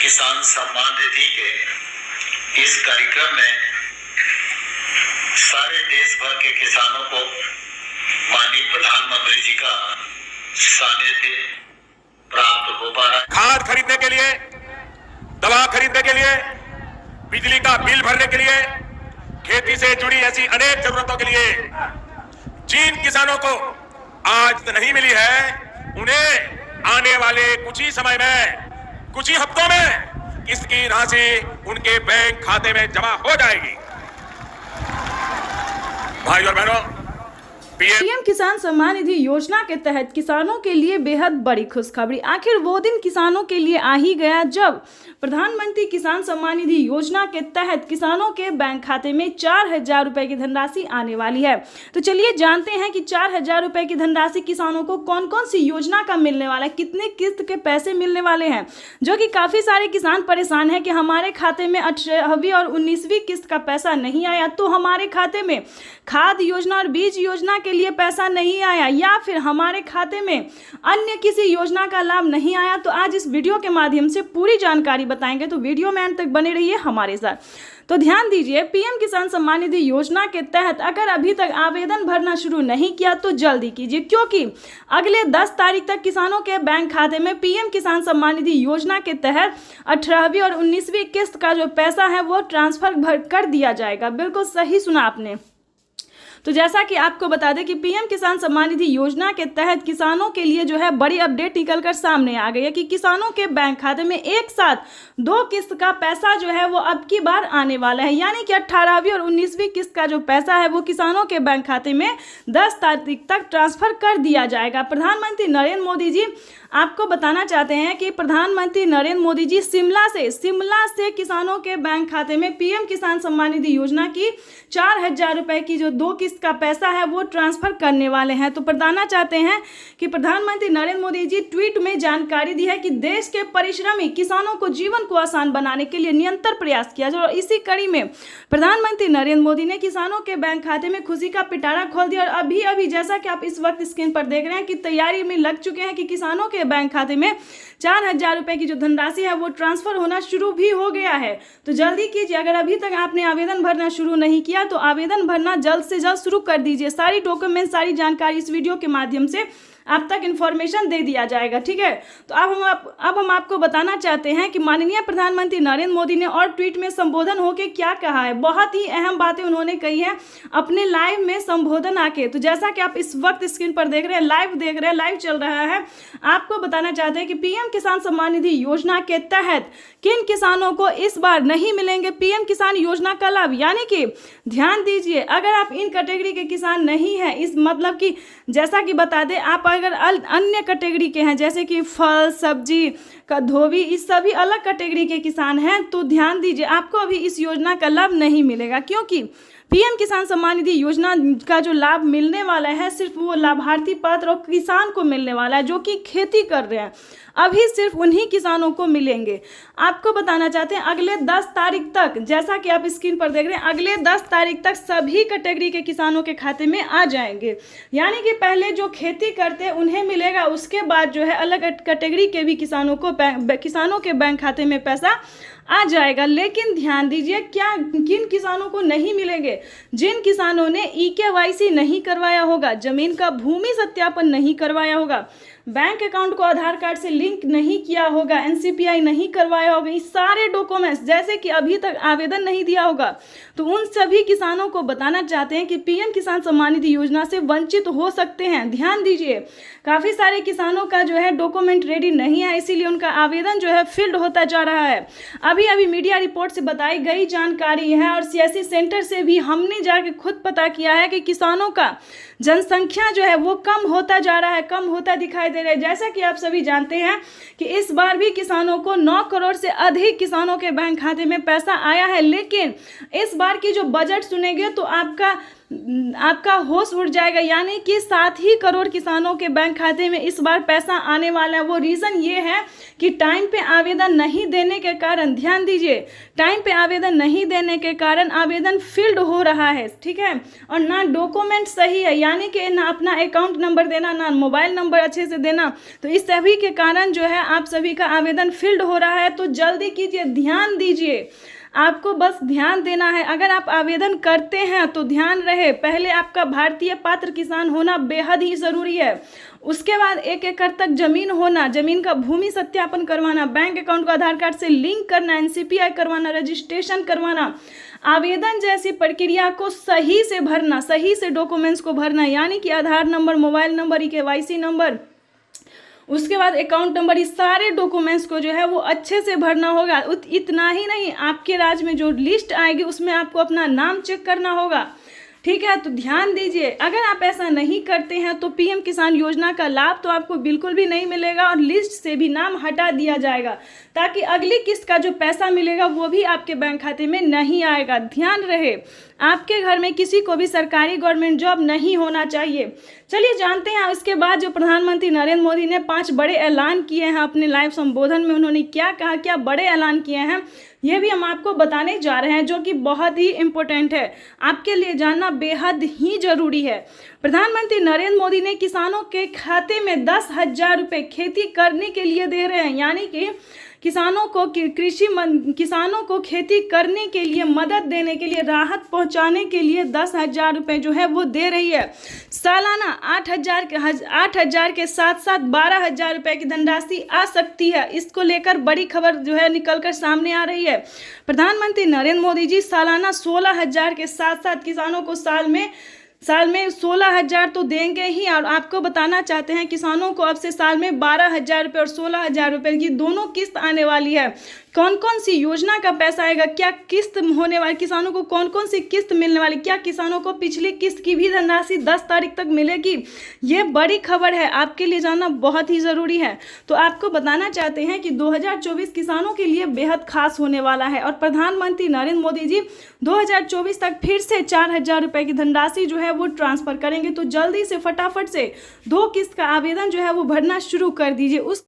किसान सम्मान निधि के इस कार्यक्रम में सारे देश भर के किसानों को माननीय प्रधानमंत्री जी का सानिध्य प्राप्त हो पा रहा है। खाद खरीदने के लिए, दवा खरीदने के लिए, बिजली का बिल भरने के लिए, खेती से जुड़ी ऐसी अनेक जरूरतों के लिए जिन किसानों को आज तो नहीं मिली है, उन्हें आने वाले कुछ ही समय में, कुछ ही हफ्तों में इसकी राशि उनके बैंक खाते में जमा हो जाएगी। भाई और बहनों, पीएम किसान सम्मान निधि योजना के तहत किसानों के लिए बेहद बड़ी खुशखबरी। आखिर वो दिन किसानों के लिए आ ही गया जब प्रधानमंत्री किसान सम्मान निधि योजना के तहत किसानों के बैंक खाते में 4,000 रुपए की धनराशि आने वाली है। तो चलिए जानते हैं कि 4,000 रुपए की धनराशि किसानों को कौन कौन सी योजना का मिलने वाला है, कितने किस्त के पैसे मिलने वाले हैं, जो कि काफी सारे किसान परेशान हैं कि हमारे खाते में 18वीं और 19वीं किस्त का पैसा नहीं आया, तो हमारे खाते में खाद योजना और बीज योजना के लिए पैसा नहीं आया, या फिर हमारे खाते में अन्य किसी योजना का लाभ नहीं आया। तो आज इस वीडियो के माध्यम से पूरी जानकारी बताएंगे, तो वीडियो में अंत तक बने रहिए हमारे साथ। तो ध्यान दीजिए, पीएम किसान सम्मान निधि योजना के तहत अगर अभी तक आवेदन भरना शुरू नहीं किया तो जल्दी कीजिए, क्योंकि अगले 10 तारीख तक किसानों के बैंक खाते में पीएम किसान सम्मान निधि योजना के तहत 18वीं और 19वीं किस्त का जो पैसा है वो ट्रांसफर कर दिया जाएगा। बिल्कुल सही सुना आपने। तो जैसा कि आपको बता दें कि पीएम किसान सम्मान निधि योजना के तहत किसानों के लिए जो है बड़ी अपडेट निकलकर सामने आ गई है कि किसानों के बैंक खाते में एक साथ 2 किस्त का पैसा जो है वो अब की बार आने वाला है, यानी कि 18वीं और 19वीं किस्त का जो पैसा है वो किसानों के बैंक खाते में 10 तारीख तक ट्रांसफर कर दिया जाएगा। प्रधानमंत्री नरेंद्र मोदी जी आपको बताना चाहते हैं कि प्रधानमंत्री नरेंद्र मोदी जी शिमला से किसानों के बैंक खाते में पीएम किसान सम्मान निधि योजना की 4,000 रुपए की जो 2 किस्त का पैसा है वो ट्रांसफर करने वाले हैं। तो बताना चाहते हैं कि प्रधानमंत्री नरेंद्र मोदी जी ट्वीट में जानकारी दी है कि देश के परिश्रमी किसानों को जीवन को आसान बनाने के लिए निरंतर प्रयास किया जाए, और इसी कड़ी में प्रधानमंत्री नरेंद्र मोदी ने किसानों के बैंक खाते में खुशी का पिटारा खोल दिया। और अभी जैसा कि आप इस वक्त स्क्रीन पर देख रहे हैं कि तैयारी में लग चुके हैं कि किसानों के बैंक खाते में 4,000 रुपए की जो धनराशि है वो ट्रांसफर होना शुरू भी हो गया है। तो जल्दी कीजिए, अगर अभी तक आपने आवेदन भरना शुरू नहीं किया तो आवेदन भरना जल्द से जल्द शुरू कर दीजिए। सारी डॉक्यूमेंट, सारी जानकारी इस वीडियो के माध्यम से आप तक इन्फॉर्मेशन दे दिया जाएगा, ठीक है। तो अब हम आपको बताना चाहते हैं कि माननीय प्रधानमंत्री नरेंद्र मोदी ने और ट्वीट में संबोधन होकर क्या कहा है। बहुत ही अहम बातें उन्होंने कही है अपने लाइव में संबोधन आके। तो जैसा कि आप इस वक्त स्क्रीन पर देख रहे हैं, लाइव चल रहा है, आपको बताना चाहते हैं कि पीएम किसान सम्मान निधि योजना के तहत किन किसानों को इस बार नहीं मिलेंगे पीएम किसान योजना का लाभ। यानी कि ध्यान दीजिए, अगर आप इन कैटेगरी के किसान नहीं हैं, इस मतलब कि जैसा कि बता दें, आप अगर अन्य कैटेगरी के हैं जैसे कि फल, सब्जी का धोबी, इस सभी अलग कैटेगरी के किसान हैं, तो ध्यान दीजिए आपको अभी इस योजना का लाभ नहीं मिलेगा, क्योंकि पीएम किसान सम्मान निधि योजना का जो लाभ मिलने वाला है सिर्फ वो लाभार्थी पात्र और किसान को मिलने वाला है जो कि खेती कर रहे हैं। अभी सिर्फ उन्हीं किसानों को मिलेंगे। आपको बताना चाहते हैं अगले 10 तारीख तक, जैसा कि आप स्क्रीन पर देख रहे हैं, अगले 10 तारीख तक सभी कैटेगरी के किसानों के खाते में आ जाएंगे। यानी कि पहले जो खेती करते हैं उन्हें मिलेगा, उसके बाद जो है अलग कैटेगरी के भी किसानों के बैंक खाते में पैसा आ जाएगा। लेकिन ध्यान दीजिए, किन किसानों को नहीं मिलेंगे? जिन किसानों ने EKYC नहीं करवाया होगा, जमीन का भूमि सत्यापन नहीं करवाया होगा, बैंक अकाउंट को आधार कार्ड से लिंक नहीं किया होगा, NCPI नहीं करवाया होगा, इस सारे डॉक्यूमेंट्स जैसे कि अभी तक आवेदन नहीं दिया होगा, तो उन सभी किसानों को बताना चाहते हैं कि पीएम किसान सम्मान निधि योजना से वंचित हो सकते हैं। ध्यान दीजिए, काफ़ी सारे किसानों का जो है डॉक्यूमेंट रेडी नहीं है, इसीलिए उनका आवेदन जो है फील्ड होता जा रहा है। अभी मीडिया रिपोर्ट से बताई गई जानकारी है, और CSC सेंटर से भी हमने जाके खुद पता किया है कि किसानों का जनसंख्या जो है वो कम होता जा रहा है, कम होता दिखाई दे रहा है। जैसा कि आप सभी जानते हैं कि इस बार भी किसानों को 9 करोड़ से अधिक किसानों के बैंक खाते में पैसा आया है, लेकिन इस बार की जो बजट सुनेंगे तो आपका आपका होश उड़ जाएगा। यानी कि 7 ही करोड़ किसानों के बैंक खाते में इस बार पैसा आने वाला है। वो रीज़न ये है कि टाइम पे आवेदन नहीं देने के कारण, ध्यान दीजिए, टाइम पे आवेदन नहीं देने के कारण आवेदन फील्ड हो रहा है, ठीक है, और ना डॉक्यूमेंट सही है, यानी कि ना अपना अकाउंट नंबर देना, ना मोबाइल नंबर अच्छे से देना, तो इस सभी के कारण जो है आप सभी का आवेदन फील्ड हो रहा है। तो जल्दी कीजिए, ध्यान दीजिए, आपको बस ध्यान देना है। अगर आप आवेदन करते हैं तो ध्यान रहे, पहले आपका भारतीय पात्र किसान होना बेहद ही ज़रूरी है। उसके बाद 1 एकड़ तक जमीन होना, जमीन का भूमि सत्यापन करवाना, बैंक अकाउंट को आधार कार्ड से लिंक करना, NCPI करवाना, रजिस्ट्रेशन करवाना, आवेदन जैसी प्रक्रिया को सही से भरना, सही से डॉक्यूमेंट्स को भरना, यानी कि Aadhaar number, mobile number, KYC number, उसके बाद अकाउंट नंबर, इस सारे डॉक्यूमेंट्स को जो है वो अच्छे से भरना होगा। इतना ही नहीं, आपके राज्य में जो लिस्ट आएगी उसमें आपको अपना नाम चेक करना होगा, ठीक है। तो ध्यान दीजिए, अगर आप ऐसा नहीं करते हैं तो PM किसान योजना का लाभ तो आपको बिल्कुल भी नहीं मिलेगा और लिस्ट से भी नाम हटा दिया जाएगा, ताकि अगली किस्त का जो पैसा मिलेगा वो भी आपके बैंक खाते में नहीं आएगा। ध्यान रहे, आपके घर में किसी को भी सरकारी गवर्नमेंट जॉब नहीं होना चाहिए। चलिए जानते हैं इसके बाद जो प्रधानमंत्री नरेंद्र मोदी ने 5 बड़े ऐलान किए हैं अपने लाइव संबोधन में, उन्होंने क्या कहा, क्या बड़े ऐलान किए हैं, ये भी हम आपको बताने जा रहे हैं, जो कि बहुत ही इम्पोर्टेंट है, आपके लिए जानना बेहद ही जरूरी है। प्रधानमंत्री नरेंद्र मोदी ने किसानों के खाते में 10,000 रुपये खेती करने के लिए दे रहे हैं, यानी कि किसानों को खेती करने के लिए मदद देने के लिए, राहत पहुंचाने के लिए 10,000 रुपये जो है वो दे रही है। सालाना 8,000 के साथ साथ 12,000 रुपये की धनराशि आ सकती है। इसको लेकर बड़ी खबर जो है निकलकर सामने आ रही है। प्रधानमंत्री नरेंद्र मोदी जी सालाना 16,000 के साथ साथ किसानों को साल में 16,000 तो देंगे ही, और आपको बताना चाहते हैं किसानों को अब से साल में 12,000 रुपये और 16,000 रुपये की दोनों किस्त आने वाली है। कौन कौन सी योजना का पैसा आएगा, क्या किस्त होने वाली, किसानों को कौन कौन सी किस्त मिलने वाली, क्या किसानों को पिछली किस्त की भी धनराशि 10 तारीख तक मिलेगी, ये बड़ी खबर है, आपके लिए जानना बहुत ही ज़रूरी है। तो आपको बताना चाहते हैं कि 2024 किसानों के लिए बेहद खास होने वाला है, और प्रधानमंत्री नरेंद्र मोदी जी 2024 तक फिर से 4,000 रुपये की धनराशि जो है वो ट्रांसफ़र करेंगे। तो जल्दी से फटाफट से 2 किस्त का आवेदन जो है वो भरना शुरू कर दीजिए। उस